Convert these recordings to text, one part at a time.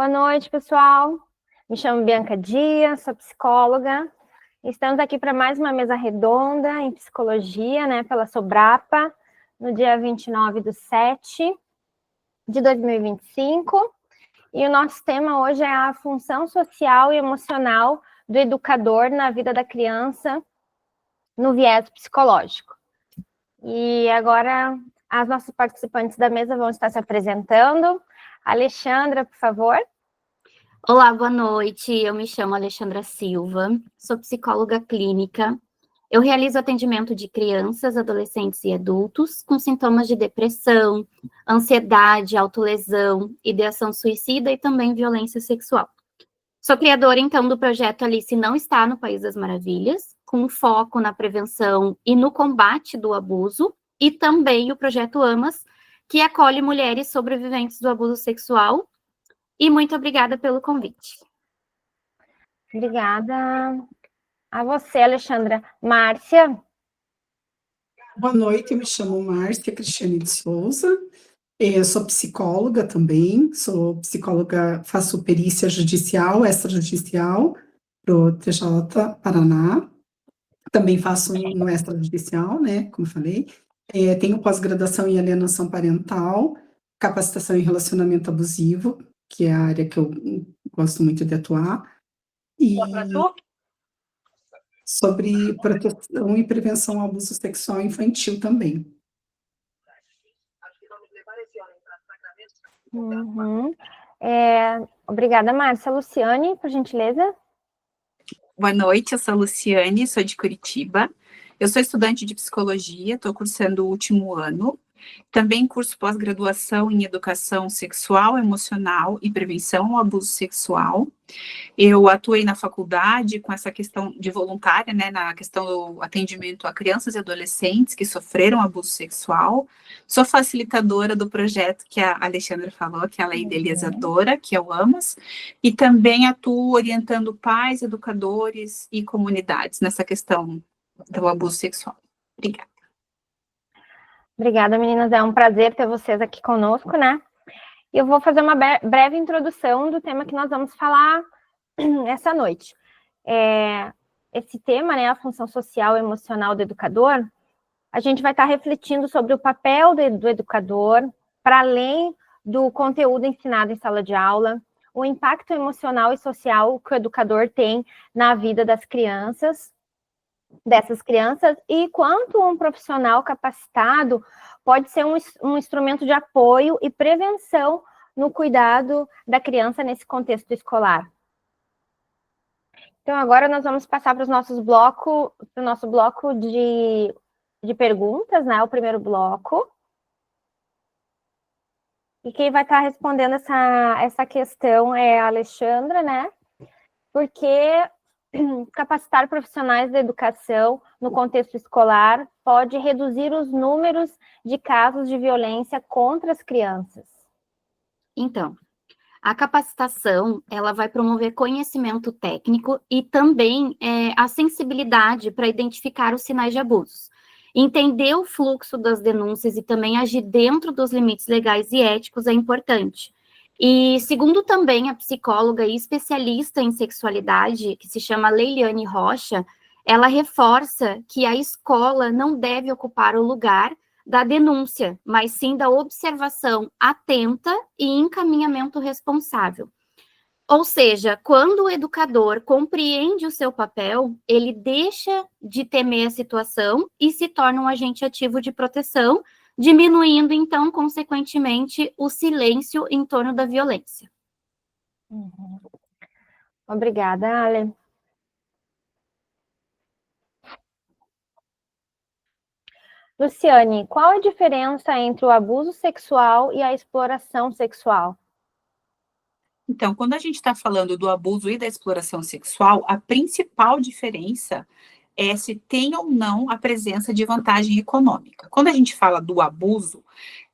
Boa noite, pessoal. Me chamo Bianca Dias, sou psicóloga. Estamos aqui para mais uma mesa redonda em psicologia, pela Sobrapa, no dia 29/7 de 2025. E o nosso tema hoje é a função social e emocional do educador na vida da criança no viés psicológico. E agora as nossas participantes da mesa vão estar se apresentando. Alexandra, por favor. Olá, boa noite. Eu me chamo Alexandra Silva, sou psicóloga clínica. Eu realizo atendimento de crianças, adolescentes e adultos com sintomas de depressão, ansiedade, autolesão, ideação suicida e também violência sexual. Sou criadora, então, do projeto Alice Não Está no País das Maravilhas, com foco na prevenção e no combate do abuso, e também o projeto AMAS, que acolhe mulheres sobreviventes do abuso sexual. E muito obrigada pelo convite. Obrigada a você, Alexandra. Márcia? Boa noite, eu me chamo Márcia Cristiane de Souza, eu sou psicóloga também, sou psicóloga, faço perícia judicial, extrajudicial, para o TJ Paraná, também faço no extrajudicial, como eu falei, tenho pós-graduação em alienação parental, capacitação em relacionamento abusivo, que é a área que eu gosto muito de atuar, e sobre proteção e prevenção ao abuso sexual infantil também. Obrigada, Márcia. Luciane, por gentileza. Boa noite, eu sou a Luciane, sou de Curitiba. Eu sou estudante de psicologia, estou cursando o último ano. Também curso pós-graduação em educação sexual, emocional e prevenção ao abuso sexual. Eu atuei na faculdade com essa questão de voluntária, na questão do atendimento a crianças e adolescentes que sofreram abuso sexual. Sou facilitadora do projeto que a Alexandra falou, que é a Lei Idealizadora, que é o AMAS, e também atuo orientando pais, educadores e comunidades nessa questão do abuso sexual. Obrigada. Obrigada, meninas. É um prazer ter vocês aqui conosco, Eu vou fazer uma breve introdução do tema que nós vamos falar essa noite. Esse tema, a função social e emocional do educador, a gente vai estar refletindo sobre o papel do educador, para além do conteúdo ensinado em sala de aula, o impacto emocional e social que o educador tem na vida dessas crianças, e quanto um profissional capacitado pode ser um instrumento de apoio e prevenção no cuidado da criança nesse contexto escolar. Então, agora nós vamos passar para o nosso bloco de perguntas, o primeiro bloco. E quem vai estar respondendo essa questão é a Alexandra, Porque capacitar profissionais da educação no contexto escolar pode reduzir os números de casos de violência contra as crianças. Então, a capacitação, ela vai promover conhecimento técnico e também a sensibilidade para identificar os sinais de abusos. Entender o fluxo das denúncias e também agir dentro dos limites legais e éticos é importante. E segundo também a psicóloga e especialista em sexualidade, que se chama Leiliane Rocha, ela reforça que a escola não deve ocupar o lugar da denúncia, mas sim da observação atenta e encaminhamento responsável. Ou seja, quando o educador compreende o seu papel, ele deixa de temer a situação e se torna um agente ativo de proteção, diminuindo, então, consequentemente, o silêncio em torno da violência. Obrigada, Ale. Luciane, qual a diferença entre o abuso sexual e a exploração sexual? Então, quando a gente está falando do abuso e da exploração sexual, a principal diferença é se tem ou não a presença de vantagem econômica. Quando a gente fala do abuso,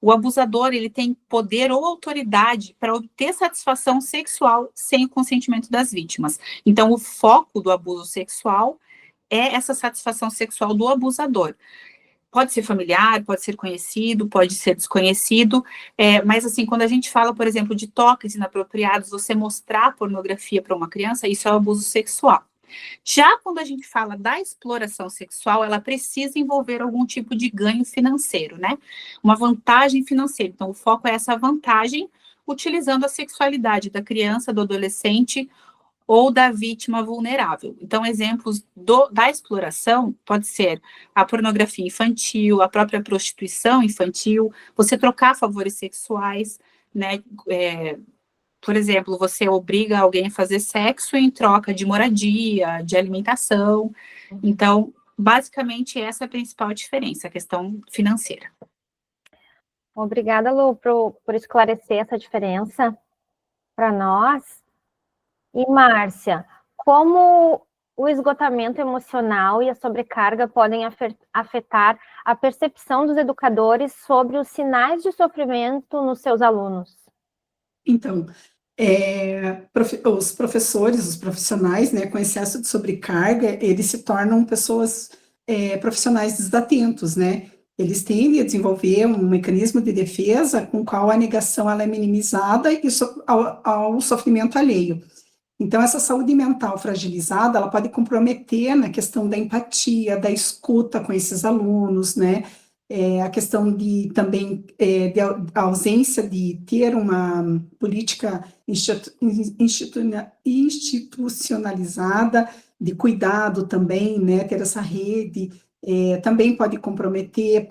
o abusador ele tem poder ou autoridade para obter satisfação sexual sem o consentimento das vítimas. Então, o foco do abuso sexual é essa satisfação sexual do abusador. pode ser familiar, pode ser conhecido, pode ser desconhecido, mas assim, quando a gente fala, por exemplo, de toques inapropriados, você mostrar pornografia para uma criança, isso é um abuso sexual. Já quando a gente fala da exploração sexual, ela precisa envolver algum tipo de ganho financeiro, né? Uma vantagem financeira. Então, o foco é essa vantagem utilizando a sexualidade da criança, do adolescente ou da vítima vulnerável. Então, exemplos da exploração pode ser a pornografia infantil, a própria prostituição infantil, você trocar favores sexuais, né? Por exemplo, você obriga alguém a fazer sexo em troca de moradia, de alimentação. Então, basicamente, essa é a principal diferença, a questão financeira. Obrigada, Lu, por esclarecer essa diferença para nós. E, Márcia, como o esgotamento emocional e a sobrecarga podem afetar a percepção dos educadores sobre os sinais de sofrimento nos seus alunos? Então, os professores, os profissionais, né, com excesso de sobrecarga, eles se tornam pessoas, profissionais desatentos, né? Eles tendem a desenvolver um mecanismo de defesa com o qual a negação ela é minimizada ao sofrimento alheio. Então, essa saúde mental fragilizada, ela pode comprometer na questão da empatia, da escuta com esses alunos, né? A questão de também de ausência de ter uma política institucionalizada de cuidado também, né? Ter essa rede também pode comprometer,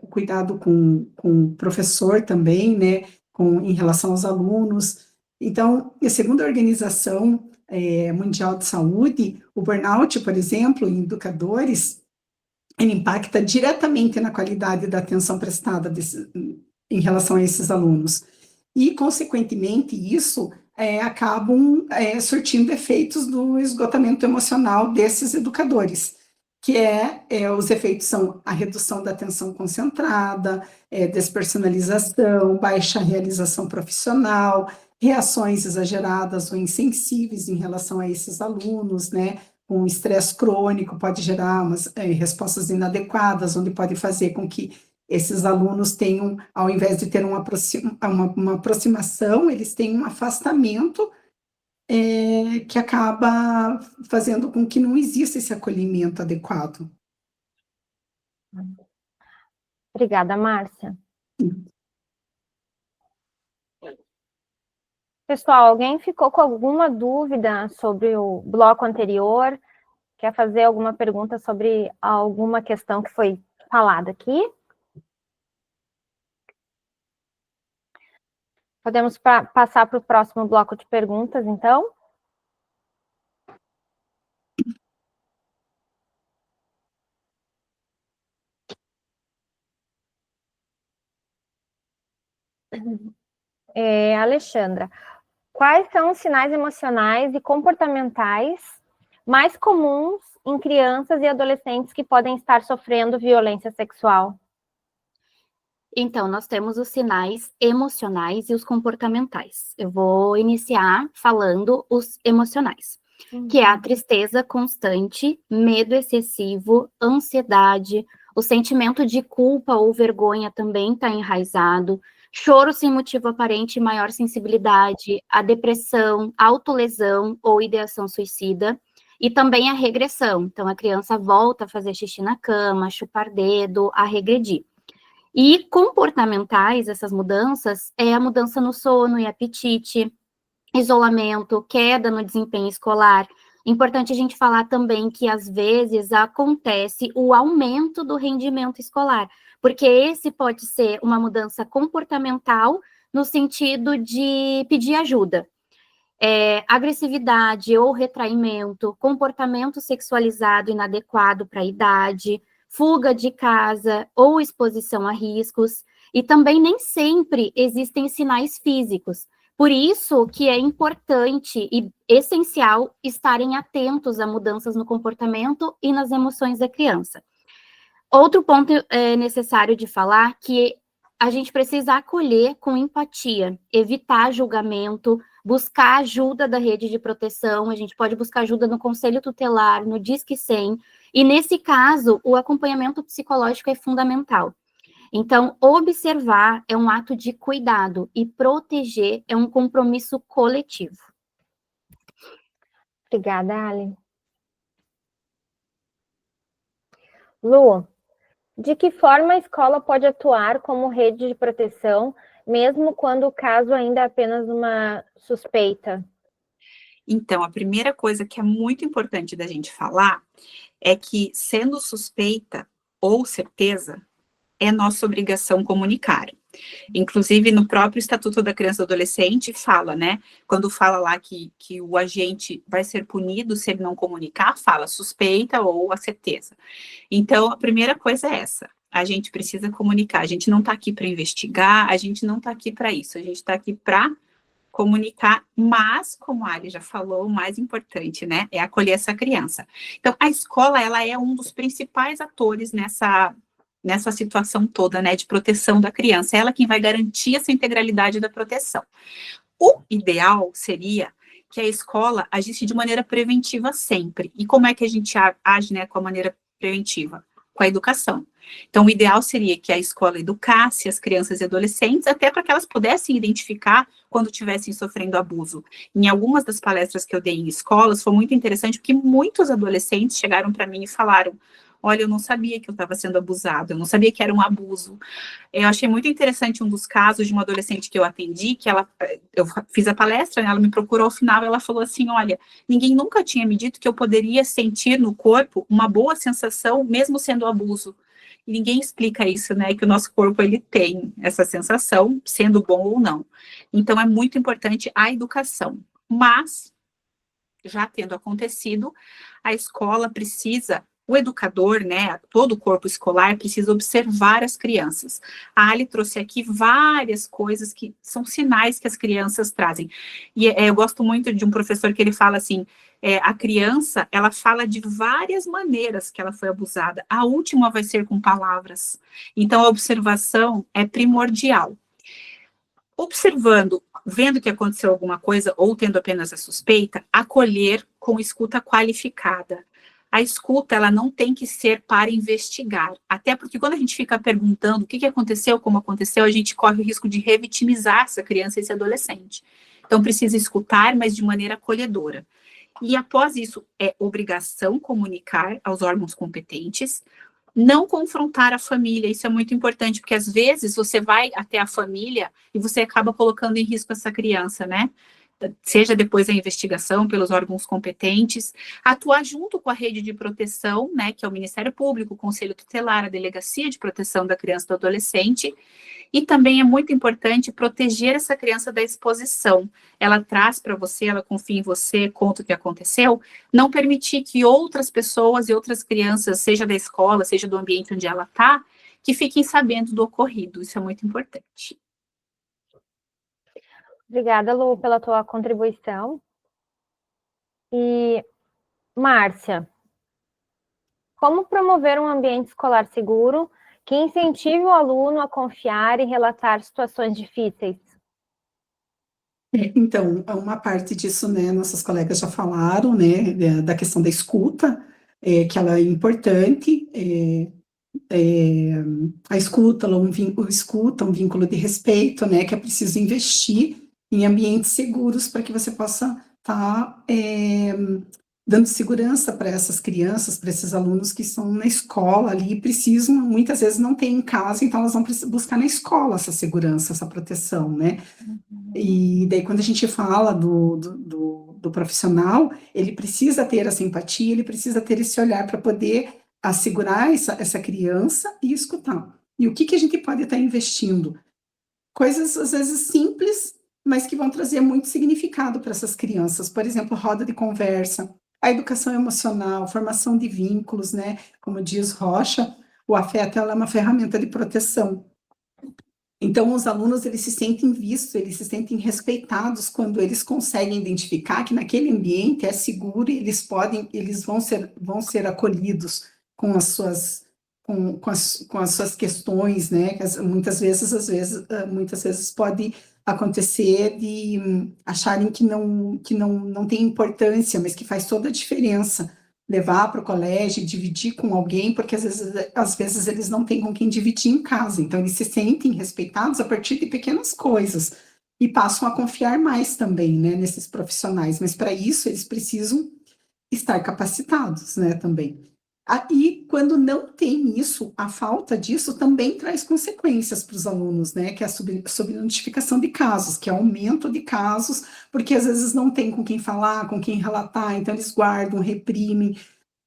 o cuidado com o professor também, né? Em relação aos alunos. Então, segundo a Organização Mundial de Saúde, o burnout, por exemplo, em educadores, ele impacta diretamente na qualidade da atenção prestada em relação a esses alunos. E, consequentemente, isso acabam surtindo efeitos do esgotamento emocional desses educadores, que os efeitos são a redução da atenção concentrada, despersonalização, baixa realização profissional, reações exageradas ou insensíveis em relação a esses alunos, né? Um estresse crônico pode gerar umas respostas inadequadas, onde pode fazer com que esses alunos tenham, ao invés de ter uma aproximação, eles tenham um afastamento que acaba fazendo com que não exista esse acolhimento adequado. Obrigada, Márcia. Pessoal, alguém ficou com alguma dúvida sobre o bloco anterior? Quer fazer alguma pergunta sobre alguma questão que foi falada aqui? Podemos passar para o próximo bloco de perguntas, então? Alexandra, quais são os sinais emocionais e comportamentais mais comuns em crianças e adolescentes que podem estar sofrendo violência sexual? Então, nós temos os sinais emocionais e os comportamentais. Eu vou iniciar falando os emocionais, que é a tristeza constante, medo excessivo, ansiedade, o sentimento de culpa ou vergonha também está enraizado, choro sem motivo aparente e maior sensibilidade, a depressão, autolesão ou ideação suicida, e também a regressão. Então, a criança volta a fazer xixi na cama, a chupar dedo, a regredir. E comportamentais, essas mudanças, é a mudança no sono e apetite, isolamento, queda no desempenho escolar. Importante a gente falar também que, às vezes, acontece o aumento do rendimento escolar, porque esse pode ser uma mudança comportamental no sentido de pedir ajuda. Agressividade ou retraimento, comportamento sexualizado inadequado para a idade, fuga de casa ou exposição a riscos, e também nem sempre existem sinais físicos. Por isso que é importante e essencial estarem atentos a mudanças no comportamento e nas emoções da criança. Outro ponto necessário de falar que a gente precisa acolher com empatia, evitar julgamento, buscar ajuda da rede de proteção, a gente pode buscar ajuda no Conselho Tutelar, no Disque 100, e nesse caso, o acompanhamento psicológico é fundamental. Então, observar é um ato de cuidado e proteger é um compromisso coletivo. Obrigada, Ali. Lu, de que forma a escola pode atuar como rede de proteção, mesmo quando o caso ainda é apenas uma suspeita? Então, a primeira coisa que é muito importante da gente falar é que, sendo suspeita ou certeza, é nossa obrigação comunicar. Inclusive, no próprio Estatuto da Criança e do Adolescente, fala, né? Quando fala lá que o agente vai ser punido se ele não comunicar, fala suspeita ou a certeza. Então, a primeira coisa é essa. A gente precisa comunicar. A gente não está aqui para investigar, a gente não está aqui para isso. A gente está aqui para comunicar, mas, como a Ali já falou, o mais importante, né, é acolher essa criança. Então, a escola, ela é um dos principais atores nessa situação toda, né, de proteção da criança. É ela quem vai garantir essa integralidade da proteção. O ideal seria que a escola agisse de maneira preventiva sempre. E como é que a gente age, né, com a maneira preventiva? Com a educação. Então, o ideal seria que a escola educasse as crianças e adolescentes, até para que elas pudessem identificar quando estivessem sofrendo abuso. Em algumas das palestras que eu dei em escolas, foi muito interessante, porque muitos adolescentes chegaram para mim e falaram: olha, eu não sabia que eu estava sendo abusado, eu não sabia que era um abuso. Eu achei muito interessante um dos casos de uma adolescente que eu atendi, que eu fiz a palestra, né, ela me procurou ao final, ela falou assim: olha, ninguém nunca tinha me dito que eu poderia sentir no corpo uma boa sensação, mesmo sendo abuso. E ninguém explica isso, né, que o nosso corpo, ele tem essa sensação, sendo bom ou não. Então, é muito importante a educação. Mas, já tendo acontecido, a escola precisa, o educador, né, todo o corpo escolar precisa observar as crianças. A Ali trouxe aqui várias coisas que são sinais que as crianças trazem. E eu gosto muito de um professor que ele fala assim: a criança, ela fala de várias maneiras que ela foi abusada. A última vai ser com palavras. Então, a observação é primordial. Observando, vendo que aconteceu alguma coisa ou tendo apenas a suspeita, acolher com escuta qualificada. A escuta, ela não tem que ser para investigar, até porque quando a gente fica perguntando o que aconteceu, como aconteceu, a gente corre o risco de revitimizar essa criança e esse adolescente. Então, precisa escutar, mas de maneira acolhedora. E após isso, é obrigação comunicar aos órgãos competentes, não confrontar a família, isso é muito importante, porque às vezes você vai até a família e você acaba colocando em risco essa criança, né? Seja depois da investigação pelos órgãos competentes, atuar junto com a rede de proteção, né, que é o Ministério Público, o Conselho Tutelar, a Delegacia de Proteção da Criança e do Adolescente, e também é muito importante proteger essa criança da exposição. Ela traz para você, ela confia em você, conta o que aconteceu, não permitir que outras pessoas e outras crianças, seja da escola, seja do ambiente onde ela está, que fiquem sabendo do ocorrido, isso é muito importante. Obrigada, Lu, pela tua contribuição. E, Márcia, como promover um ambiente escolar seguro que incentive o aluno a confiar e relatar situações difíceis? Então, uma parte disso, né, nossas colegas já falaram, né, da questão da escuta, que ela é importante, a escuta, um vínculo de respeito, né, que é preciso investir em ambientes seguros para que você possa estar dando segurança para essas crianças, para esses alunos que estão na escola ali, e precisam, muitas vezes não tem em casa, então elas vão buscar na escola essa segurança, essa proteção, né? E daí, quando a gente fala do profissional, ele precisa ter essa empatia, ele precisa ter esse olhar para poder assegurar essa criança e escutar. E o que a gente pode estar investindo? Coisas, às vezes, simples, mas que vão trazer muito significado para essas crianças. Por exemplo, roda de conversa, a educação emocional, formação de vínculos, né? Como diz Rocha, o afeto ela é uma ferramenta de proteção. Então, os alunos, eles se sentem vistos, eles se sentem respeitados quando eles conseguem identificar que naquele ambiente é seguro e eles vão ser acolhidos com as suas com as suas questões, né? Muitas vezes pode acontecer de acharem que não tem importância, mas que faz toda a diferença levar para o colégio, dividir com alguém, porque às vezes eles não têm com quem dividir em casa, então eles se sentem respeitados a partir de pequenas coisas e passam a confiar mais também, né, nesses profissionais, mas para isso eles precisam estar capacitados, né, também. E quando não tem isso, a falta disso também traz consequências para os alunos, né? Que é a subnotificação de casos, que é aumento de casos, porque às vezes não tem com quem falar, com quem relatar, então eles guardam, reprimem,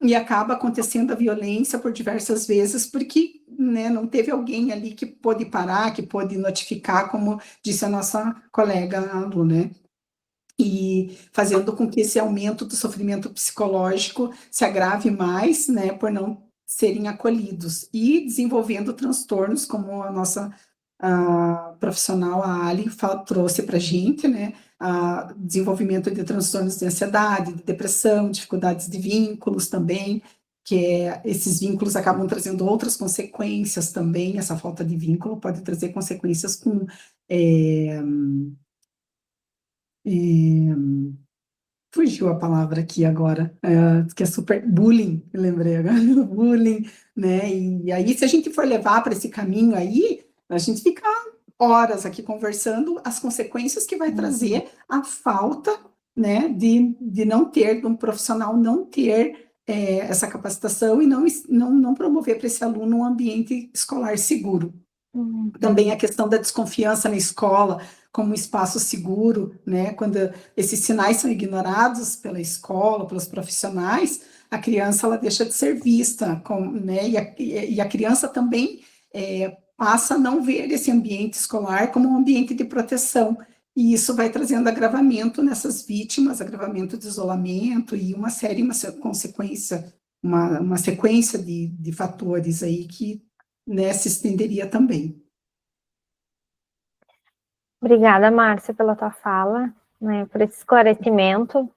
e acaba acontecendo a violência por diversas vezes, porque, né, não teve alguém ali que pôde parar, que pôde notificar, como disse a nossa colega Lu, né? E fazendo com que esse aumento do sofrimento psicológico se agrave mais, né, por não serem acolhidos, e desenvolvendo transtornos, como a nossa profissional, a Ali, trouxe para a gente, né, desenvolvimento de transtornos de ansiedade, de depressão, dificuldades de vínculos também, esses vínculos acabam trazendo outras consequências também, essa falta de vínculo pode trazer consequências com fugiu a palavra aqui agora, que é super bullying, lembrei agora, bullying, né? E aí, se a gente for levar para esse caminho aí, a gente fica horas aqui conversando as consequências que vai trazer a falta, né, de não ter, de um profissional não ter essa capacitação e não promover para esse aluno um ambiente escolar seguro. Também a questão da desconfiança na escola como um espaço seguro, né? Quando esses sinais são ignorados pela escola, pelos profissionais, a criança ela deixa de ser vista, né? E a criança também passa a não ver esse ambiente escolar como um ambiente de proteção, e isso vai trazendo agravamento nessas vítimas, agravamento de isolamento e uma consequência, uma sequência de fatores aí que, né, se estenderia também. Obrigada, Márcia, pela tua fala, né, por esse esclarecimento.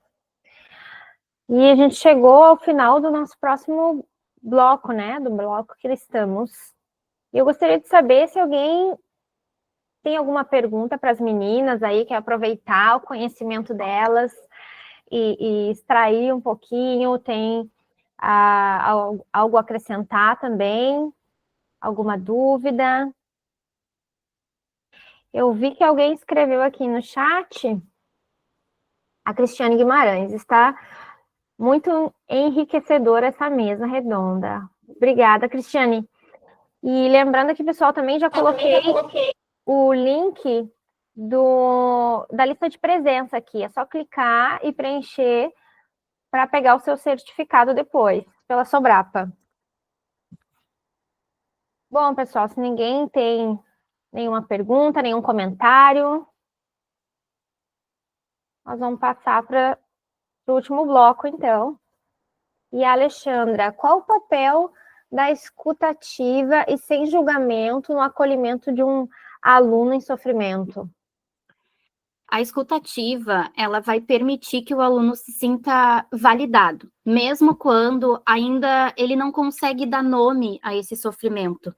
E a gente chegou ao final do nosso próximo bloco, né, do bloco que estamos. E eu gostaria de saber se alguém tem alguma pergunta para as meninas aí, quer aproveitar o conhecimento delas e extrair um pouquinho, tem algo a acrescentar também, alguma dúvida? Eu vi que alguém escreveu aqui no chat, a Cristiane Guimarães, está muito enriquecedora essa mesa redonda. Obrigada, Cristiane. E lembrando aqui, pessoal, também já coloquei o link da lista de presença aqui. É só clicar e preencher para pegar o seu certificado depois, pela Sobrapa. Bom, pessoal, se ninguém tem nenhuma pergunta, nenhum comentário, nós vamos passar para o último bloco, então. E a Alexandra, qual o papel da escuta ativa e sem julgamento no acolhimento de um aluno em sofrimento? A escuta ativa, ela vai permitir que o aluno se sinta validado, mesmo quando ainda ele não consegue dar nome a esse sofrimento.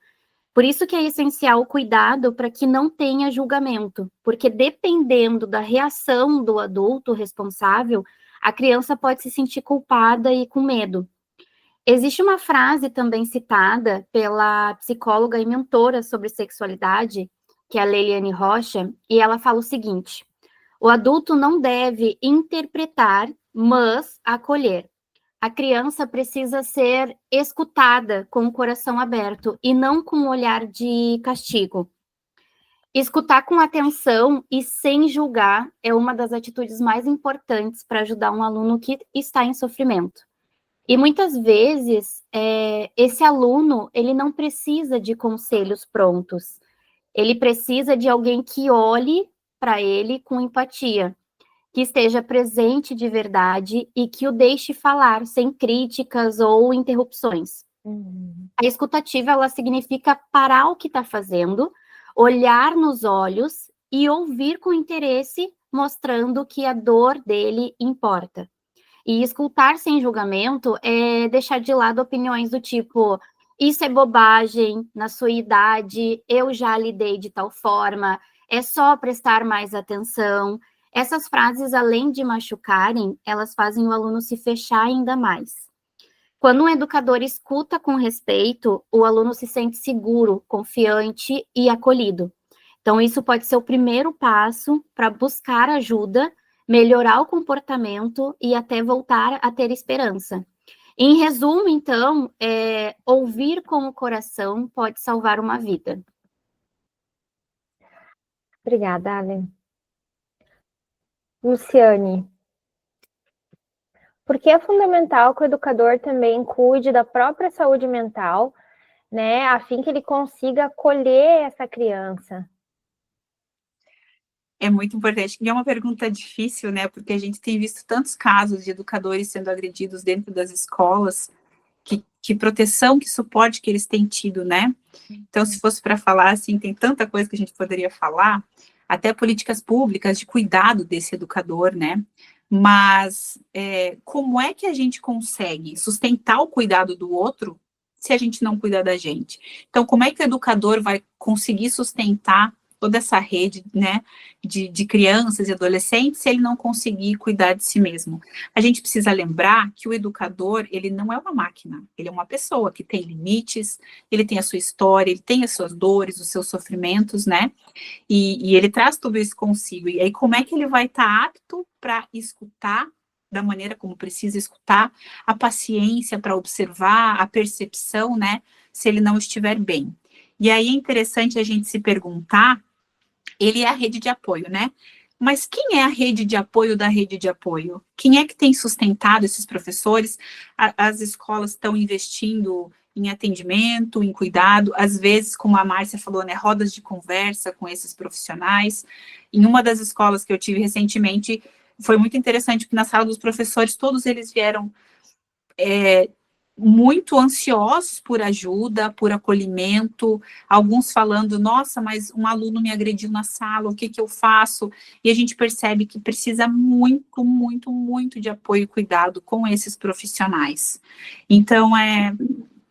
Por isso que é essencial o cuidado para que não tenha julgamento, porque dependendo da reação do adulto responsável, a criança pode se sentir culpada e com medo. Existe uma frase também citada pela psicóloga e mentora sobre sexualidade, que é a Leiliane Rocha, e ela fala o seguinte: o adulto não deve interpretar, mas acolher. A criança precisa ser escutada com o coração aberto e não com um olhar de castigo. Escutar com atenção e sem julgar é uma das atitudes mais importantes para ajudar um aluno que está em sofrimento. E muitas vezes, esse aluno, ele não precisa de conselhos prontos. Ele precisa de alguém que olhe para ele com empatia, que esteja presente de verdade e que o deixe falar sem críticas ou interrupções. A escutativa, ela significa parar o que está fazendo, olhar nos olhos e ouvir com interesse, mostrando que a dor dele importa. E escutar sem julgamento é deixar de lado opiniões do tipo: isso é bobagem, na sua idade, eu já lidei de tal forma, é só prestar mais atenção. Essas frases, além de machucarem, elas fazem o aluno se fechar ainda mais. Quando um educador escuta com respeito, o aluno se sente seguro, confiante e acolhido. Então, isso pode ser o primeiro passo para buscar ajuda, melhorar o comportamento e até voltar a ter esperança. Em resumo, então, ouvir com o coração pode salvar uma vida. Obrigada, Ale. Luciane, por que é fundamental que o educador também cuide da própria saúde mental, né, a fim que ele consiga acolher essa criança? É muito importante, e é uma pergunta difícil, né, porque a gente tem visto tantos casos de educadores sendo agredidos dentro das escolas, que proteção, que suporte que eles têm tido, né? Então, se fosse para falar, assim, tem tanta coisa que a gente poderia falar, até políticas públicas de cuidado desse educador, né? Mas como é que a gente consegue sustentar o cuidado do outro se a gente não cuidar da gente? Então, como é que o educador vai conseguir sustentar toda essa rede, né, de crianças e adolescentes se ele não conseguir cuidar de si mesmo? A gente precisa lembrar que o educador, ele não é uma máquina, ele é uma pessoa que tem limites, ele tem a sua história, ele tem as suas dores, os seus sofrimentos, né? E ele traz tudo isso consigo. E aí, como é que ele vai estar apto para escutar da maneira como precisa escutar, a paciência para observar, a percepção, né? Se ele não estiver bem. E aí é interessante a gente se perguntar, ele é a rede de apoio, né? Mas quem é a rede de apoio da rede de apoio? Quem é que tem sustentado esses professores? As escolas estão investindo em atendimento, em cuidado, às vezes, como a Márcia falou, né, rodas de conversa com esses profissionais. Em uma das escolas que eu tive recentemente, foi muito interessante, porque na sala dos professores, todos eles vieram muito ansiosos por ajuda, por acolhimento, alguns falando, nossa, mas um aluno me agrediu na sala, o que eu faço? E a gente percebe que precisa muito, muito, muito de apoio e cuidado com esses profissionais. Então,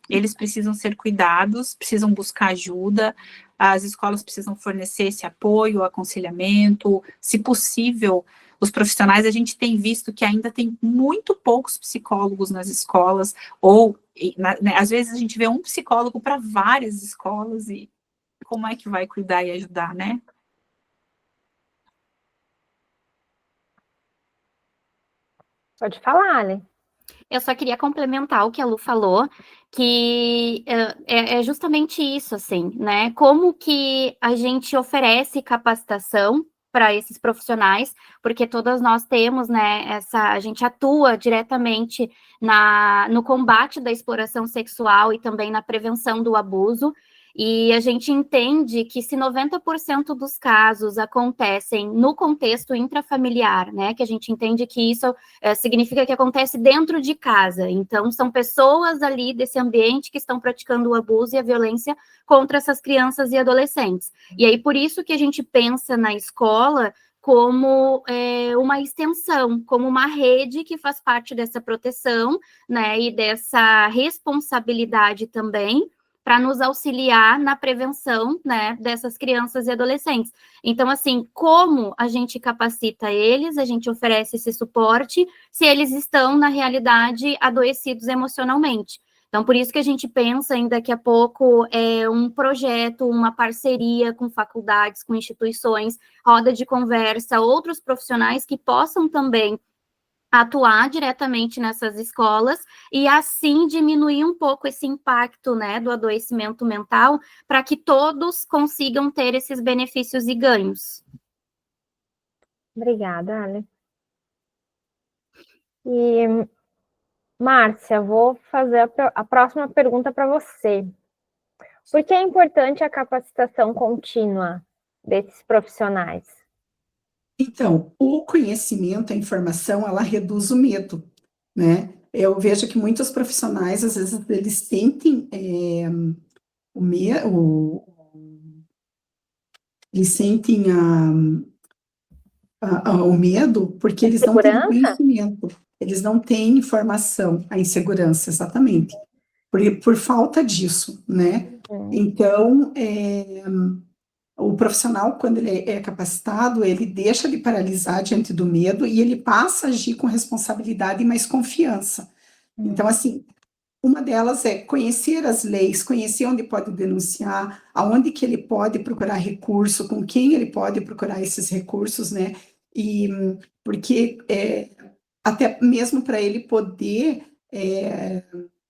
eles precisam ser cuidados, precisam buscar ajuda, as escolas precisam fornecer esse apoio, aconselhamento, se possível. Os profissionais, a gente tem visto que ainda tem muito poucos psicólogos nas escolas, ou, né, às vezes, a gente vê um psicólogo para várias escolas, e como é que vai cuidar e ajudar, né? Pode falar, Ale. Eu só queria complementar o que a Lu falou, que é justamente isso, assim, né? Como que a gente oferece capacitação para esses profissionais, porque todas nós temos, né, a gente atua diretamente no combate da exploração sexual e também na prevenção do abuso, e a gente entende que se 90% dos casos acontecem no contexto intrafamiliar, né, que a gente entende que isso significa que acontece dentro de casa, então são pessoas ali desse ambiente que estão praticando o abuso e a violência contra essas crianças e adolescentes. E aí, por isso que a gente pensa na escola como uma extensão, como uma rede que faz parte dessa proteção, né, e dessa responsabilidade também, para nos auxiliar na prevenção, né, dessas crianças e adolescentes. Então, assim, como a gente capacita eles, a gente oferece esse suporte, se eles estão, na realidade, adoecidos emocionalmente. Então, por isso que a gente pensa em, daqui a pouco, um projeto, uma parceria com faculdades, com instituições, roda de conversa, outros profissionais que possam também atuar diretamente nessas escolas e assim diminuir um pouco esse impacto, né, do adoecimento mental, para que todos consigam ter esses benefícios e ganhos. Obrigada, Ale. E, Márcia, vou fazer a próxima pergunta para você. Por que é importante a capacitação contínua desses profissionais? Então, o conhecimento, a informação, ela reduz o medo, né? Eu vejo que muitos profissionais, às vezes, eles sentem eles sentem o medo porque eles não têm conhecimento, eles não têm informação, a insegurança, exatamente, por falta disso, né? Então, O profissional, quando ele é capacitado, ele deixa de paralisar diante do medo e ele passa a agir com responsabilidade e mais confiança. Então, assim, uma delas é conhecer as leis, conhecer onde pode denunciar, aonde que ele pode procurar recurso, com quem ele pode procurar esses recursos, né? E porque até mesmo para ele poder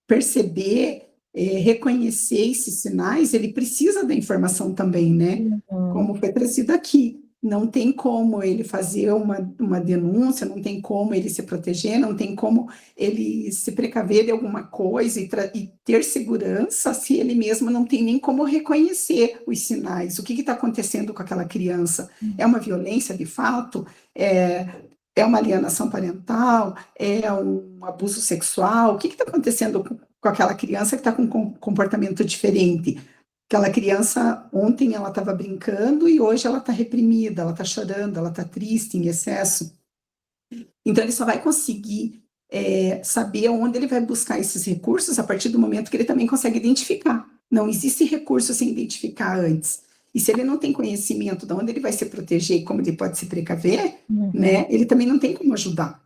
perceber, reconhecer esses sinais, ele precisa da informação também, né? Como foi trazido aqui. Não tem como ele fazer uma denúncia, não tem como ele se proteger, não tem como ele se precaver de alguma coisa e ter segurança se ele mesmo não tem nem como reconhecer os sinais. O que está acontecendo com aquela criança? É uma violência de fato? É uma alienação parental? É um abuso sexual? O que está acontecendo com aquela criança que está com um comportamento diferente? Aquela criança, ontem ela estava brincando e hoje ela está reprimida, ela está chorando, ela está triste, em excesso. Então, ele só vai conseguir saber onde ele vai buscar esses recursos a partir do momento que ele também consegue identificar. Não existe recurso sem identificar antes. E se ele não tem conhecimento de onde ele vai se proteger e como ele pode se precaver, né, ele também não tem como ajudar.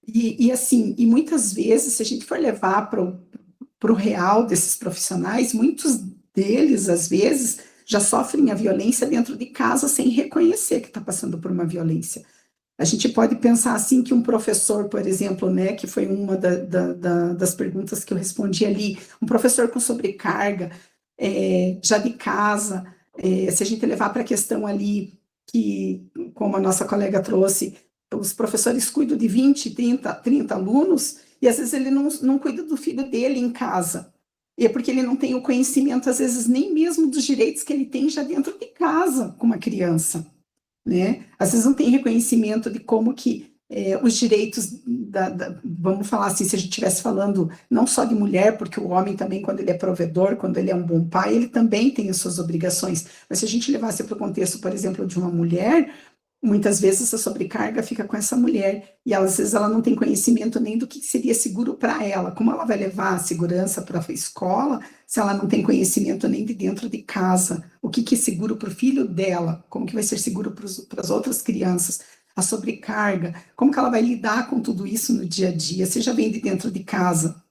E assim, e muitas vezes, se a gente for levar para o real desses profissionais, muitos deles, às vezes, já sofrem a violência dentro de casa sem reconhecer que está passando por uma violência. A gente pode pensar assim que um professor, por exemplo, né, que foi uma das perguntas que eu respondi ali, um professor com sobrecarga, já de casa, se a gente levar para a questão ali que, como a nossa colega trouxe, os professores cuidam de 20, 30 alunos, e às vezes ele não cuida do filho dele em casa. E é porque ele não tem o conhecimento, às vezes, nem mesmo dos direitos que ele tem já dentro de casa com uma criança, né? Às vezes não tem reconhecimento de como que os direitos, vamos falar assim, se a gente estivesse falando não só de mulher, porque o homem também, quando ele é provedor, quando ele é um bom pai, ele também tem as suas obrigações. Mas se a gente levasse para o contexto, por exemplo, de uma mulher, muitas vezes essa sobrecarga fica com essa mulher e às vezes ela não tem conhecimento nem do que seria seguro para ela. Como ela vai levar a segurança para a escola se ela não tem conhecimento nem de dentro de casa? O que é seguro para o filho dela? Como que vai ser seguro para as outras crianças? A sobrecarga, como que ela vai lidar com tudo isso no dia a dia? Se já vem de dentro de casa,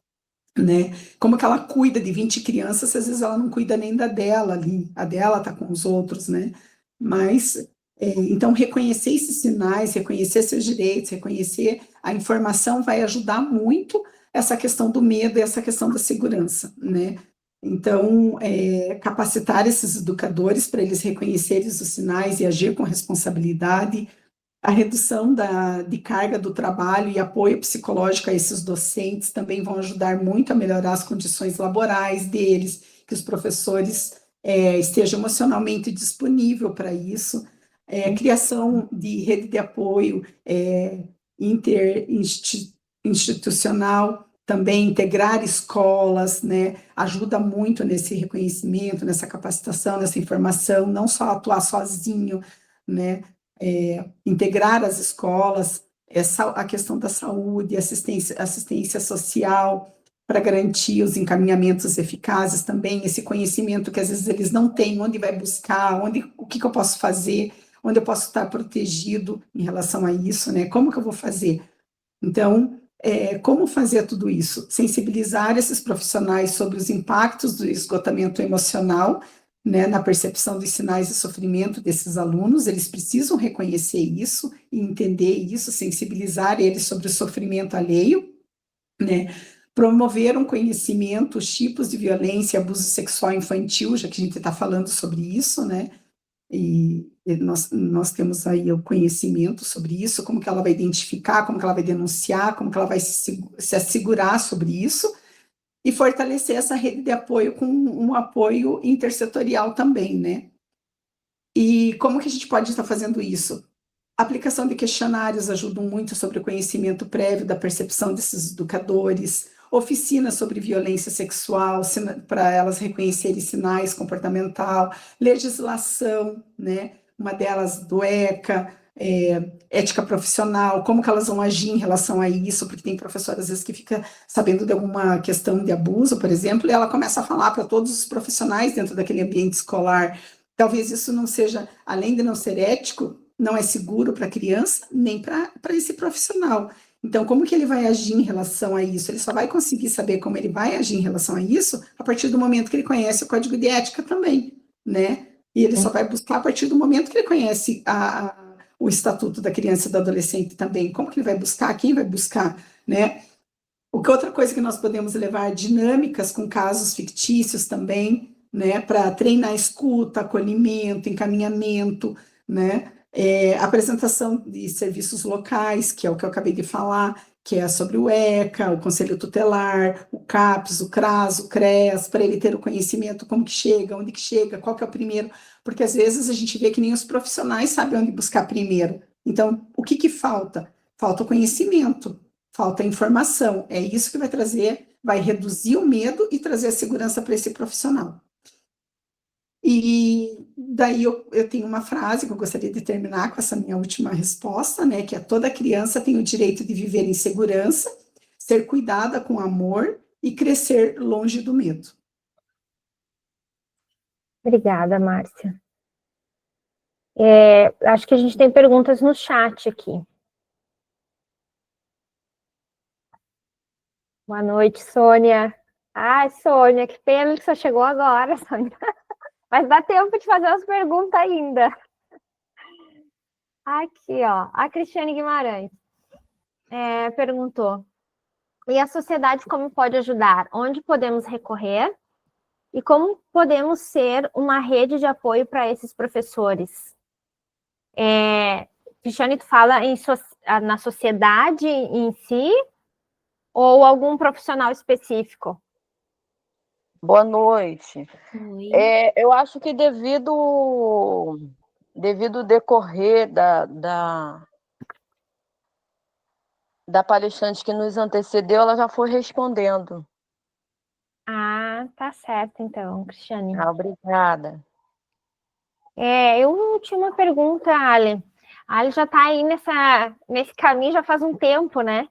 né? Como que ela cuida de 20 crianças se às vezes ela não cuida nem da dela ali, a dela está com os outros, né? Mas então, reconhecer esses sinais, reconhecer seus direitos, reconhecer a informação vai ajudar muito essa questão do medo e essa questão da segurança, né? Então, capacitar esses educadores para eles reconhecerem os sinais e agir com responsabilidade, a redução de carga do trabalho e apoio psicológico a esses docentes também vão ajudar muito a melhorar as condições laborais deles, que os professores estejam emocionalmente disponíveis para isso. Criação de rede de apoio interinstitucional, também integrar escolas, né, ajuda muito nesse reconhecimento, nessa capacitação, nessa informação, não só atuar sozinho, né, integrar as escolas, a questão da saúde, assistência social, para garantir os encaminhamentos eficazes também, esse conhecimento que às vezes eles não têm, onde vai buscar, o que eu posso fazer, onde eu posso estar protegido em relação a isso, né? Como que eu vou fazer? Então, como fazer tudo isso? Sensibilizar esses profissionais sobre os impactos do esgotamento emocional, né, na percepção dos sinais de sofrimento desses alunos, eles precisam reconhecer isso e entender isso, sensibilizar eles sobre o sofrimento alheio, né? Promover um conhecimento, os tipos de violência e abuso sexual infantil, já que a gente está falando sobre isso, né? E nós temos aí o conhecimento sobre isso, como que ela vai identificar, como que ela vai denunciar, como que ela vai se assegurar sobre isso, e fortalecer essa rede de apoio com um apoio intersetorial também, né? E como que a gente pode estar fazendo isso? A aplicação de questionários ajuda muito sobre o conhecimento prévio da percepção desses educadores, oficinas sobre violência sexual, para elas reconhecerem sinais comportamental, legislação, né? Uma delas do ECA, ética profissional, como que elas vão agir em relação a isso, porque tem professora, às vezes, que fica sabendo de alguma questão de abuso, por exemplo, e ela começa a falar para todos os profissionais dentro daquele ambiente escolar, Talvez isso não seja, além de não ser ético, não é seguro para a criança, nem para esse profissional. Então, como que ele vai agir em relação a isso? Ele só vai conseguir saber como ele vai agir em relação a isso a partir do momento que ele conhece o código de ética também, né? E ele só vai buscar a partir do momento que ele conhece o estatuto da criança e do adolescente também. Como que ele vai buscar? Quem vai buscar, né? Outra coisa que nós podemos levar dinâmicas com casos fictícios também, né? Para treinar escuta, acolhimento, encaminhamento, né? Apresentação de serviços locais, que é o que eu acabei de falar, que é sobre o ECA, o Conselho Tutelar, o CAPS, o CRAS, o CREAS, para ele ter o conhecimento, como que chega, onde que chega, qual que é o primeiro, porque às vezes a gente vê que nem os profissionais sabem onde buscar primeiro. Então, o que que falta? Falta o conhecimento, falta a informação. É isso que vai trazer, vai reduzir o medo e trazer a segurança para esse profissional. E daí eu tenho uma frase que eu gostaria de terminar com essa minha última resposta, né, que é: toda criança tem o direito de viver em segurança, ser cuidada com amor e crescer longe do medo. Obrigada, Márcia. Acho que a gente tem perguntas no chat aqui. Boa noite, Sônia. Ai, Sônia, que pena que só chegou agora, Sônia. Mas dá tempo de fazer as perguntas ainda. Aqui, ó, a Cristiane Guimarães perguntou: e a sociedade como pode ajudar? Onde podemos recorrer? E como podemos ser uma rede de apoio para esses professores? Cristiane, tu fala na sociedade em si ou algum profissional específico? Boa noite. Oi. Eu acho que devido ao decorrer da palestrante que nos antecedeu, ela já foi respondendo. Ah, tá certo, então, Cristiane. Obrigada. Eu tinha uma pergunta, Ale. A Ale já está aí nesse caminho já faz um tempo, né?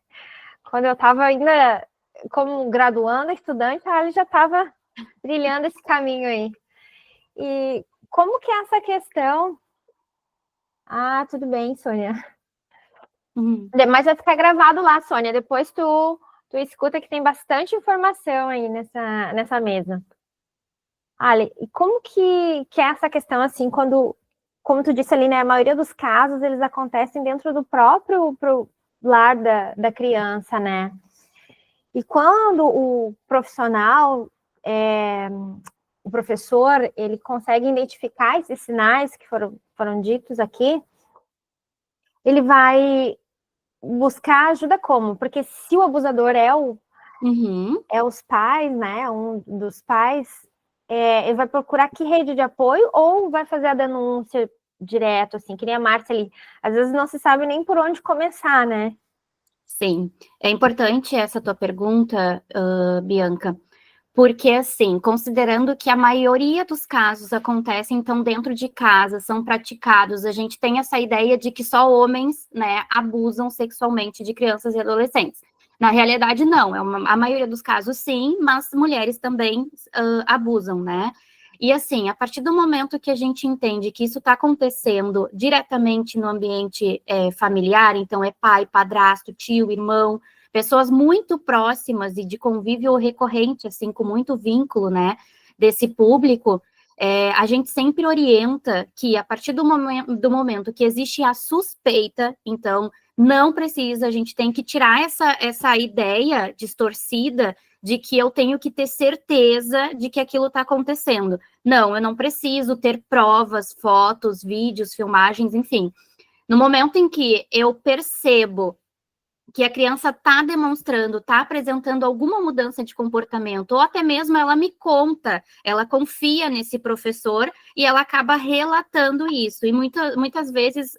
Quando eu estava ainda como graduanda, estudante, a Ale já estava trilhando esse caminho aí. E como que é essa questão? Ah, tudo bem, Sônia. Mas vai ficar gravado lá, Sônia. Depois tu escuta que tem bastante informação aí nessa mesa. Ale, e como que é essa questão, assim, quando, como tu disse ali, né, a maioria dos casos, eles acontecem dentro do próprio lar da criança, né? E quando o profissional, o professor, ele consegue identificar esses sinais que foram ditos aqui, ele vai buscar ajuda como? Porque se o abusador é os pais, né, um dos pais, ele vai procurar que rede de apoio ou vai fazer a denúncia direto, assim, que nem a Márcia ali. Às vezes não se sabe nem por onde começar, né? Sim, é importante essa tua pergunta, Bianca, porque, assim, considerando que a maioria dos casos acontecem, então, dentro de casa, são praticados, a gente tem essa ideia de que só homens, né, abusam sexualmente de crianças e adolescentes. Na realidade, não, a maioria dos casos, sim, mas mulheres também abusam, né? E, assim, a partir do momento que a gente entende que isso está acontecendo diretamente no ambiente familiar, então é pai, padrasto, tio, irmão, pessoas muito próximas e de convívio recorrente, assim, com muito vínculo, né, desse público, a gente sempre orienta que, a partir do momento que existe a suspeita, então, não precisa, a gente tem que tirar essa ideia distorcida de que eu tenho que ter certeza de que aquilo está acontecendo. Não, eu não preciso ter provas, fotos, vídeos, filmagens, enfim. No momento em que eu percebo que a criança está demonstrando, está apresentando alguma mudança de comportamento, ou até mesmo ela me conta, ela confia nesse professor e ela acaba relatando isso. E muitas vezes,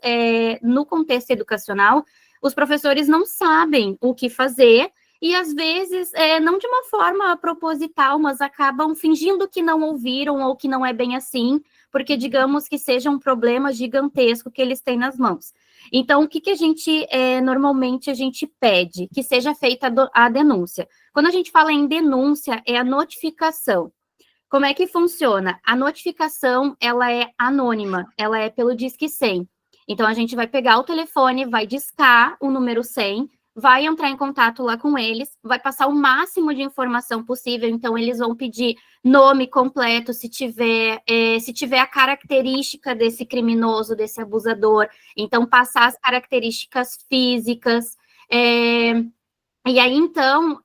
no contexto educacional, os professores não sabem o que fazer e, às vezes, não de uma forma proposital, mas acabam fingindo que não ouviram ou que não é bem assim, porque, digamos, que seja um problema gigantesco que eles têm nas mãos. Então, o que a gente, normalmente, a gente pede? Que seja feita a denúncia. Quando a gente fala em denúncia, é a notificação. Como é que funciona? A notificação, ela é anônima, ela é pelo Disque 100. Então, a gente vai pegar o telefone, vai discar o número 100, vai entrar em contato lá com eles, vai passar o máximo de informação possível. Então, eles vão pedir nome completo, se tiver a característica desse criminoso, desse abusador. Então, passar as características físicas. E aí, então,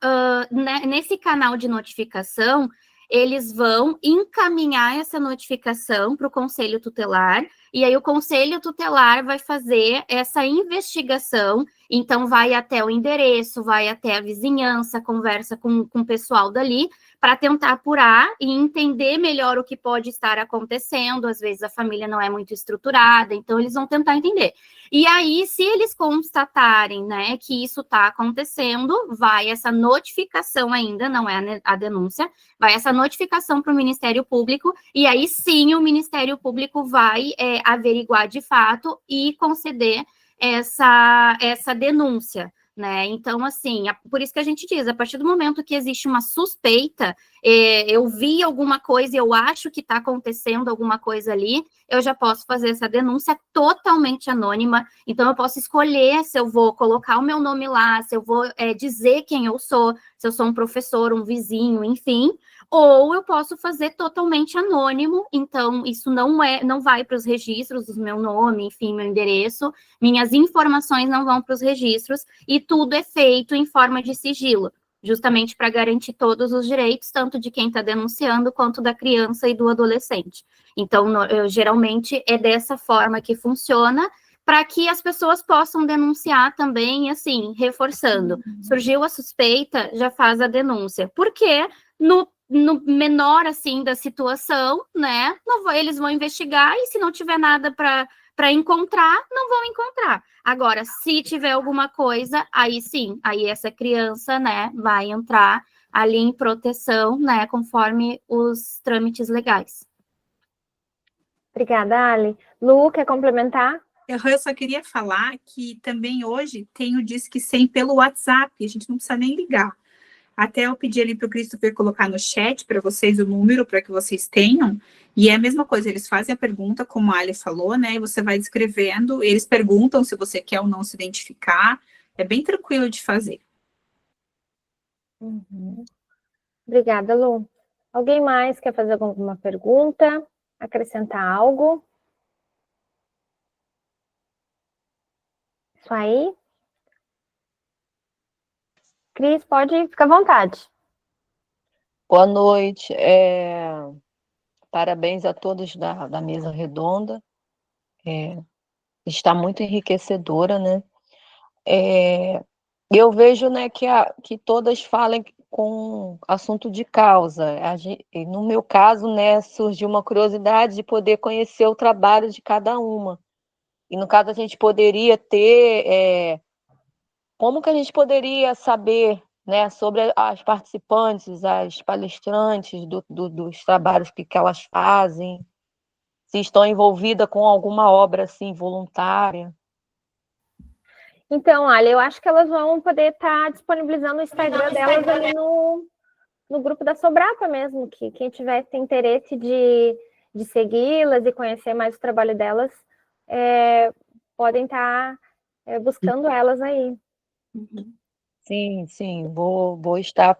nesse canal de notificação, eles vão encaminhar essa notificação para o Conselho Tutelar, e aí o Conselho Tutelar vai fazer essa investigação, então vai até o endereço, vai até a vizinhança, conversa com o pessoal dali, para tentar apurar e entender melhor o que pode estar acontecendo. Às vezes a família não é muito estruturada, então eles vão tentar entender. E aí, se eles constatarem, né, que isso está acontecendo, vai essa notificação ainda, não é a denúncia, vai essa notificação para o Ministério Público, e aí sim o Ministério Público vai averiguar de fato e conceder essa denúncia, né? Então, assim, por isso que a gente diz, a partir do momento que existe uma suspeita, eu vi alguma coisa e eu acho que está acontecendo alguma coisa ali, eu já posso fazer essa denúncia totalmente anônima. Então, eu posso escolher se eu vou colocar o meu nome lá, se eu vou dizer quem eu sou, se eu sou um professor, um vizinho, enfim, ou eu posso fazer totalmente anônimo. Então, isso não vai para os registros do meu nome, enfim, meu endereço, minhas informações não vão para os registros, e tudo é feito em forma de sigilo, justamente para garantir todos os direitos, tanto de quem está denunciando, quanto da criança e do adolescente. Então, geralmente, é dessa forma que funciona, para que as pessoas possam denunciar também, assim, reforçando. Surgiu a suspeita, já faz a denúncia. Porque no menor, assim, da situação, né, eles vão investigar, e se não tiver nada para encontrar, não vão encontrar. Agora, se tiver alguma coisa, aí sim, aí essa criança, né, vai entrar ali em proteção, né, conforme os trâmites legais. Obrigada, Ali. Lu, quer complementar? Eu só queria falar que também hoje tem o Disque 100 pelo WhatsApp, a gente não precisa nem ligar. Até eu pedi ali para o Christopher colocar no chat para vocês o número, para que vocês tenham, e é a mesma coisa, eles fazem a pergunta, como a Ali falou, né, e você vai descrevendo, eles perguntam se você quer ou não se identificar, é bem tranquilo de fazer. Uhum. Obrigada, Lu. Alguém mais quer fazer alguma pergunta? Acrescentar algo? Isso aí? Cris, pode ficar à vontade. Boa noite. Parabéns a todos da mesa redonda. Está muito enriquecedora, né? Eu vejo, né, que todas falem com assunto de causa. No meu caso, né, surgiu uma curiosidade de poder conhecer o trabalho de cada uma. E no caso a gente poderia ter, como que a gente poderia saber, né, sobre as participantes, as palestrantes dos trabalhos que elas fazem, se estão envolvidas com alguma obra assim voluntária. Então, olha, eu acho que elas vão poder estar disponibilizando o Instagram delas ali no grupo da Sobrapa mesmo, que quem tivesse interesse de segui-las e conhecer mais o trabalho delas, podem estar buscando elas aí. Sim, vou estar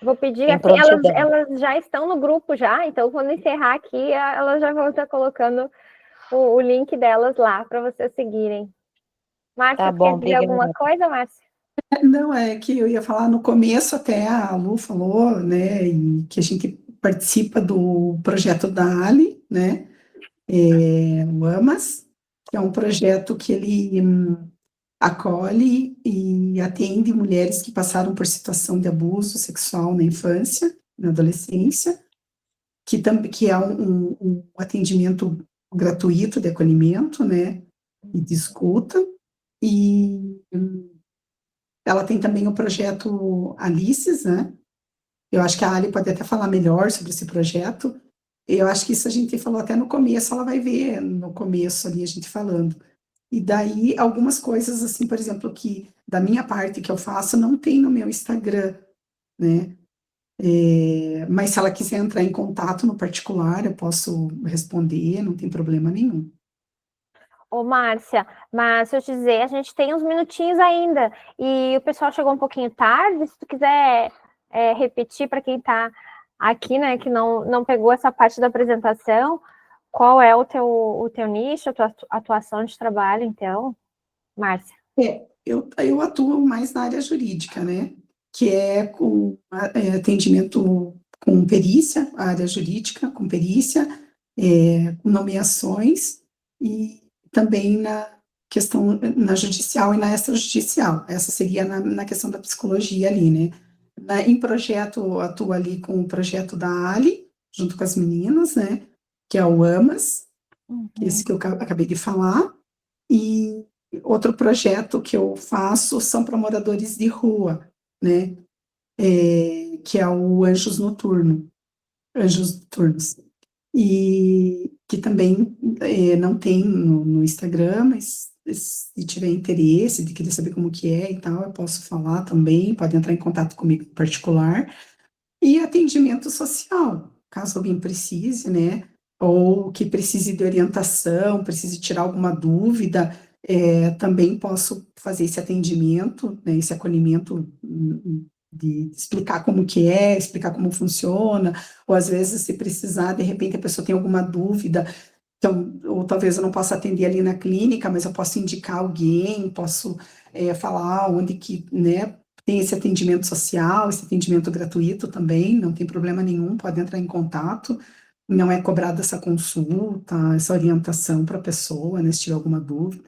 Vou pedir, em assim, prontidão. elas já estão no grupo já, então quando encerrar aqui, elas já vão estar colocando o link delas lá para vocês seguirem. Márcia, Tá bom, quer dizer alguma obrigada. coisa, Márcia? Não, é que eu ia falar no começo, até a Lu falou, né, e que a gente participa do projeto da Ali, né, o AMAS, que é um projeto que ele acolhe e atende mulheres que passaram por situação de abuso sexual na infância, na adolescência, que é um atendimento gratuito de acolhimento, né, e de escuta, e ela tem também o projeto Alices, né? Eu acho que a Ali pode até falar melhor sobre esse projeto. Eu acho que isso a gente falou até no começo, ela vai ver no começo ali a gente falando. E daí, algumas coisas, assim, por exemplo, que da minha parte que eu faço, não tem no meu Instagram, né? Mas se ela quiser entrar em contato no particular, eu posso responder, não tem problema nenhum. Ô, Márcia, mas se eu te dizer, a gente tem uns minutinhos ainda, e o pessoal chegou um pouquinho tarde, se tu quiser repetir para quem está aqui, né, que não pegou essa parte da apresentação, qual é o teu nicho, a tua atuação de trabalho, então, Márcia? Eu atuo mais na área jurídica, né, que é com atendimento com perícia, a área jurídica com perícia, com nomeações, e também na questão, na judicial e na extrajudicial. Essa seria na questão da psicologia ali, né. Em projeto, eu atuo ali com o projeto da Ali, junto com as meninas, né, que é o AMAS, esse que eu acabei de falar, e outro projeto que eu faço são para moradores de rua, né, que é o Anjos Noturnos, e que também não tem no Instagram, mas se tiver interesse de querer saber como que é e tal, eu posso falar também, pode entrar em contato comigo em particular. E atendimento social, caso alguém precise, né, ou que precise de orientação, precise tirar alguma dúvida, também posso fazer esse atendimento, né, esse acolhimento, de explicar como que é, explicar como funciona, ou às vezes se precisar, de repente a pessoa tem alguma dúvida, então, ou talvez eu não possa atender ali na clínica, mas eu posso indicar alguém, posso falar onde que, né, tem esse atendimento social, esse atendimento gratuito também, não tem problema nenhum, pode entrar em contato, não é cobrada essa consulta, essa orientação para a pessoa, né, se tiver alguma dúvida,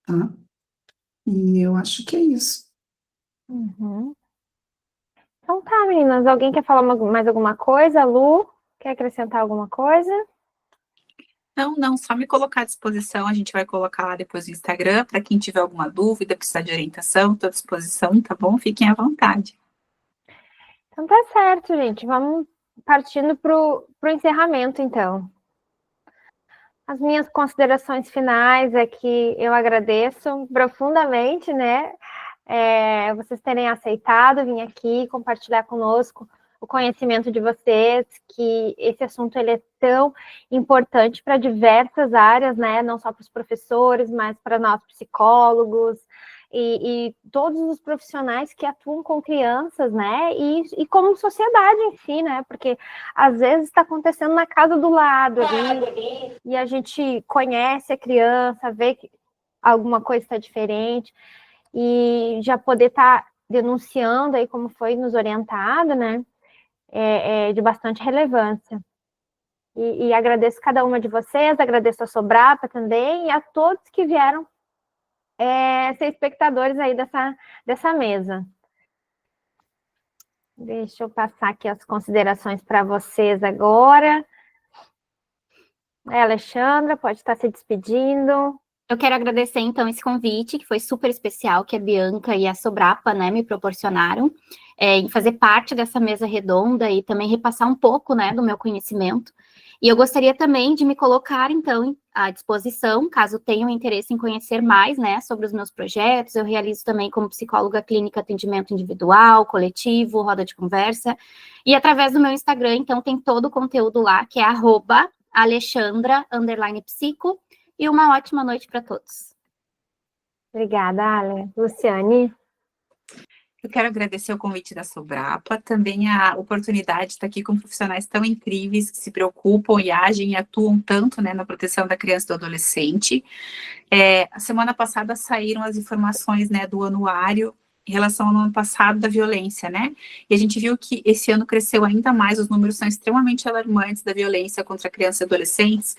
tá? E eu acho que é isso. Uhum. Então tá, meninas, alguém quer falar mais alguma coisa? Lu, quer acrescentar alguma coisa? Não, só me colocar à disposição, a gente vai colocar lá depois no Instagram, para quem tiver alguma dúvida, precisar de orientação, estou à disposição, tá bom? Fiquem à vontade. Então tá certo, gente. Vamos partindo pro encerramento, então. As minhas considerações finais é que eu agradeço profundamente, né, vocês terem aceitado vir aqui compartilhar conosco o conhecimento de vocês, que esse assunto ele é tão importante para diversas áreas, né, não só para os professores, mas para nós psicólogos, e todos os profissionais que atuam com crianças, né, e como sociedade em si, né, porque às vezes está acontecendo na casa do lado ali, e a gente conhece a criança, vê que alguma coisa está diferente, e já poder estar denunciando aí como foi nos orientado, né, é de bastante relevância. E agradeço cada uma de vocês, agradeço a Sobrapa também, e a todos que vieram ser espectadores aí dessa mesa. Deixa eu passar aqui as considerações para vocês agora. Alexandra, pode estar se despedindo. Eu quero agradecer, então, esse convite, que foi super especial, que a Bianca e a Sobrapa, né, me proporcionaram, em fazer parte dessa mesa redonda e também repassar um pouco, né, do meu conhecimento. E eu gostaria também de me colocar, então, à disposição, caso tenham interesse em conhecer mais, né, sobre os meus projetos. Eu realizo também como psicóloga clínica atendimento individual, coletivo, roda de conversa. E através do meu Instagram, então, tem todo o conteúdo lá, que é @alexandra_psico. E uma ótima noite para todos. Obrigada, Ale. Luciane? Eu quero agradecer o convite da Sobrapa, também a oportunidade de estar aqui com profissionais tão incríveis que se preocupam e agem e atuam tanto, né, na proteção da criança e do adolescente. A semana passada saíram as informações, né, do anuário em relação ao ano passado da violência, né? E a gente viu que esse ano cresceu ainda mais, os números são extremamente alarmantes da violência contra crianças e adolescentes.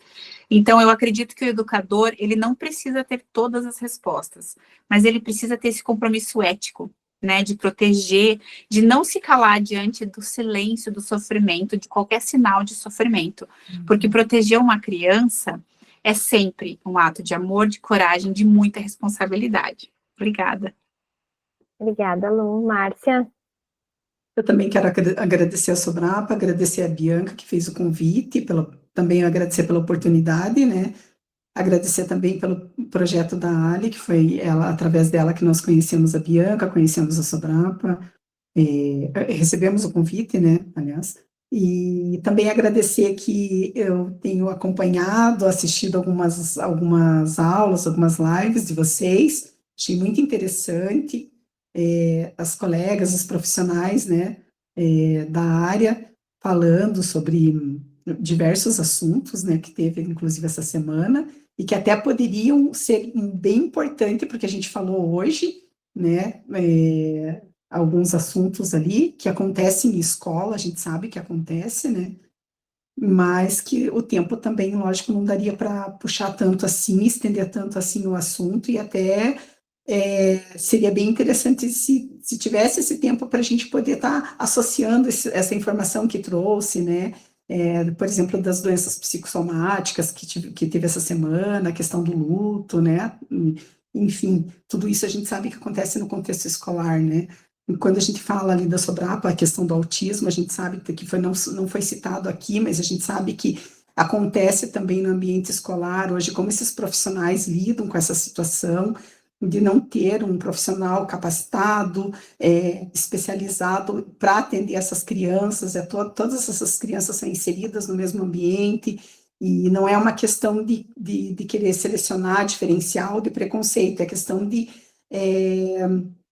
Então, eu acredito que o educador, ele não precisa ter todas as respostas, mas ele precisa ter esse compromisso ético, né, de proteger, de não se calar diante do silêncio, do sofrimento, de qualquer sinal de sofrimento. Porque proteger uma criança é sempre um ato de amor, de coragem, de muita responsabilidade. Obrigada. Obrigada, Lu. Márcia? Eu também quero agradecer a Sobrapa, agradecer a Bianca, que fez o convite, também agradecer pela oportunidade, né? Agradecer também pelo projeto da Ali, que foi através dela que nós conhecemos a Bianca, conhecemos a Sobrapa. recebemos o convite, né, aliás, e também agradecer que eu tenho acompanhado, assistido algumas aulas, algumas lives de vocês, achei muito interessante, as colegas, os profissionais, né, da área, falando sobre diversos assuntos, né, que teve, inclusive, essa semana, e que até poderiam ser bem importante, porque a gente falou hoje, né, alguns assuntos ali que acontecem em escola, a gente sabe que acontece, né, mas que o tempo também, lógico, não daria para puxar tanto assim, estender tanto assim o assunto, e até seria bem interessante se tivesse esse tempo para a gente poder estar associando essa informação que trouxe, né? Por exemplo, das doenças psicossomáticas que teve essa semana, a questão do luto, né? Enfim, tudo isso a gente sabe que acontece no contexto escolar, né? E quando a gente fala ali da Sobrapa, a questão do autismo, a gente sabe que não foi citado aqui, mas a gente sabe que acontece também no ambiente escolar hoje, como esses profissionais lidam com essa situação de não ter um profissional capacitado, especializado para atender essas crianças, todas essas crianças são inseridas no mesmo ambiente, e não é uma questão de querer selecionar, diferencial, de preconceito, é questão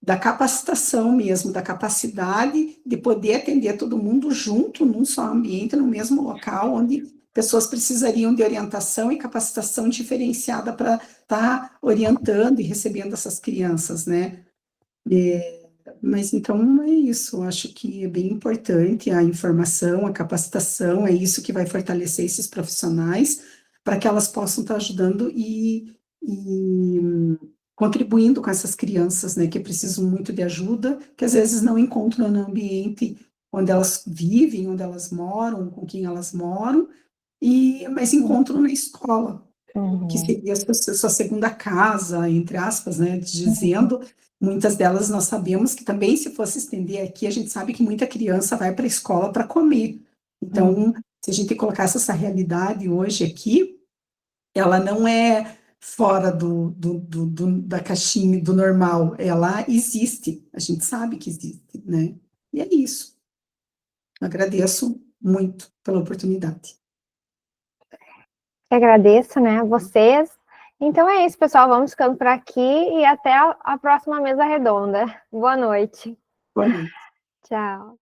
da capacitação mesmo, da capacidade de poder atender todo mundo junto, num só ambiente, no mesmo local, onde pessoas precisariam de orientação e capacitação diferenciada para estar orientando e recebendo essas crianças, né? Mas então é isso, acho que é bem importante a informação, a capacitação, é isso que vai fortalecer esses profissionais para que elas possam estar ajudando e contribuindo com essas crianças, né, que precisam muito de ajuda, que às vezes não encontram no ambiente onde elas vivem, onde elas moram, com quem elas moram, mas encontram na escola, que seria a sua segunda casa, entre aspas, né, dizendo, muitas delas nós sabemos que também, se fosse estender aqui, a gente sabe que muita criança vai para a escola para comer. Então, se a gente colocasse essa realidade hoje aqui, ela não é fora da caixinha, do normal, ela existe, a gente sabe que existe, né? E é isso. Agradeço muito pela oportunidade. Eu agradeço, né, a vocês. Então é isso, pessoal, vamos ficando por aqui e até a próxima mesa redonda. Boa noite. Boa noite. Tchau.